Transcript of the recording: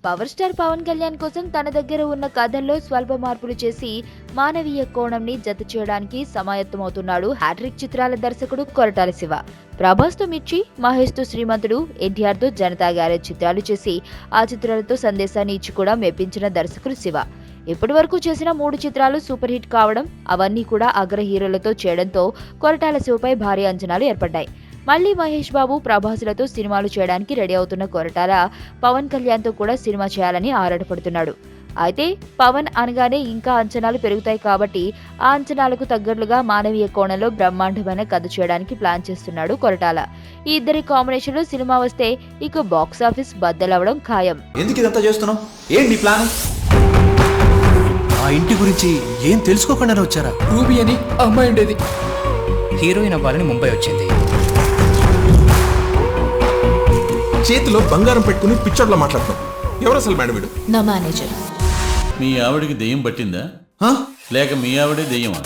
Power star Pawan Kalyan కోసం తన దగ్గర ఉన్న కథల్లో స్వల్ప మార్పులు చేసి మానవీయ కోణంని జత చేయడానికి సమాయత్తమవుతున్నాడు హ్యాట్రిక్ చిత్రాల దర్శకుడు కొరటాల శివ. ప్రభాస్తో మిర్చి, మహేష్తో శ్రీమంతుడు, ఎన్టీఆర్తో జనతా గ్యారేజ్ చిత్రాలు చేసి ఆ చిత్రాలతో సందేశాన్ని ఇచ్చి కూడా మెప్పించిన దర్శకుడు శివ. ఇప్పటి వరకు చేసిన 3 చిత్రాలు సూపర్ హిట్ కావడం, అవన్నీ కూడా అగ్ర హీరోలతో చేయడంతో కొరటాల శివపై భారీ అంచనాలు ఏర్పడ్డాయి. మళ్లీ మహేష్ బాబు, ప్రభాస్లతో సినిమాలు చేయడానికి రెడీ అవుతున్న కొరటాల పవన్ కళ్యాణ్తో కూడా సినిమా చేయాలని ఆరాటపడుతున్నాడు. అయితే పవన్ అనగానే ఇంకా అంచనాలు పెరుగుతాయి కాబట్టి ఆ అంచనాలకు తగ్గట్లుగా మానవీయ కోణంలో బ్రహ్మాండమైన కథ చేయడానికి ప్లాన్ చేస్తున్నాడు కొరటాల. ఈ ఇద్దరి కాంబినేషన్లో సినిమా వస్తే ఇక బాక్సాఫీస్ బద్దలవడం ఖాయం. ఎందుకు ఇదంతా చేస్తున్నావు? ఏంటి నీ ప్లాన్? ఆ ఇంటి గురించి ఏం తెలుసుకోకుండానే వచ్చారా? రూబీ అని అమ్మాయి ఉండేది. హీరోయిన్ అవ్వాలని ముంబై వచ్చింది. చేతిలో బంగారం పెట్టుకుని పిచ్చోడ్లా మాట్లాడుతున్నాం. ఎవరు అసలు మేడం వీడు? నా మేనేజర్. మీ ఆవిడికి దెయ్యం పట్టిందా లేక మీ ఆవిడే దెయ్యమా?